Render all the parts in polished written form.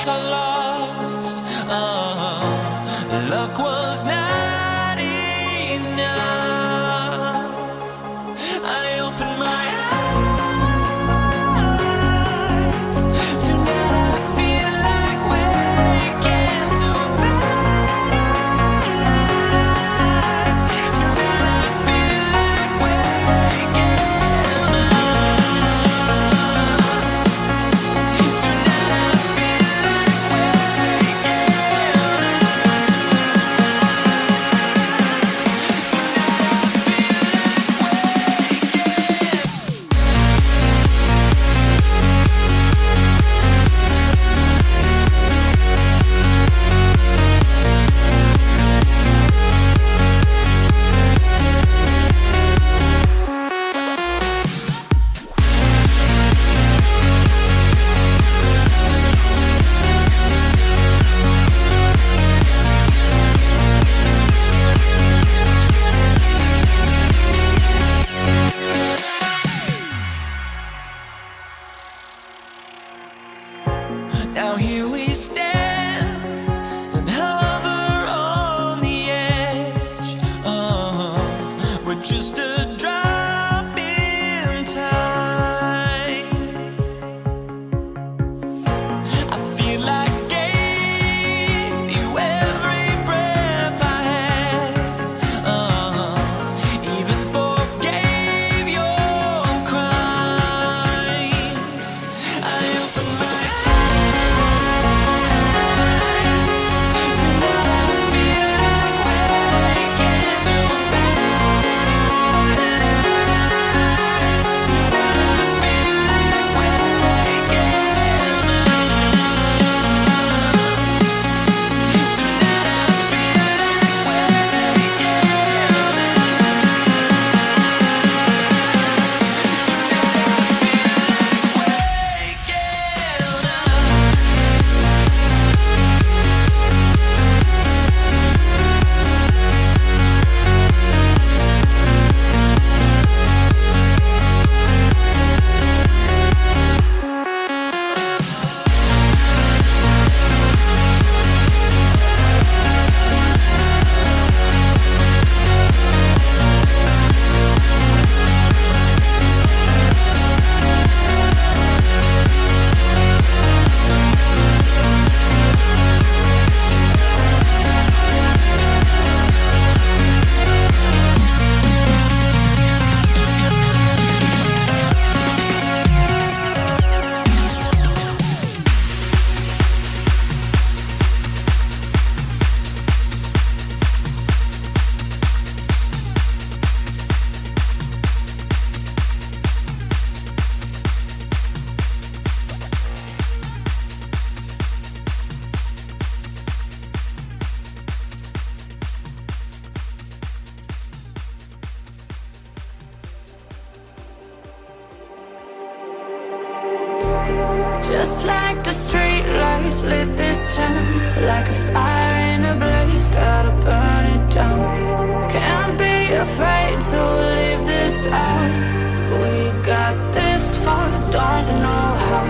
guess I lost. Luck was not enough. I opened my eyes. Tonight I feel like waking to life. Tonight I feel like waking up. Tonight I feel like waking Now here we stand and hover on the edge. We're just a drop in time. I feel like I gave you every breath I had. Even forgave your crimes. I opened my Just like the street lights lit this town, like a fire in a blaze, gotta burn it down. Can't be afraid to leave this out. We got this far, don't know how.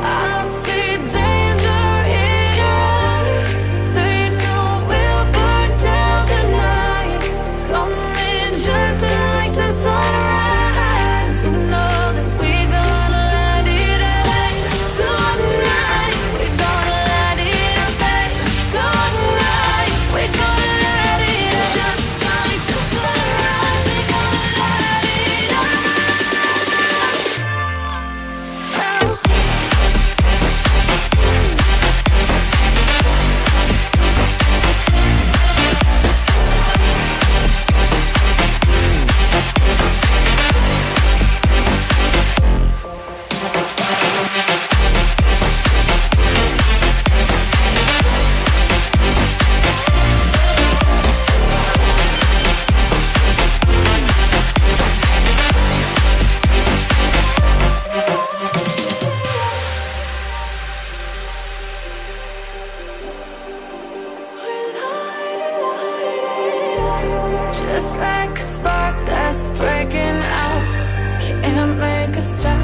I see danger in us. They know we'll burn down the night. Coming just like the sunrise. You know that we're gonna light it up tonight. We're gonna light it up tonight. We're gonna light it up just like the sunrise. We're gonna light it up. Just like a spark that's breaking out, can't make a stop.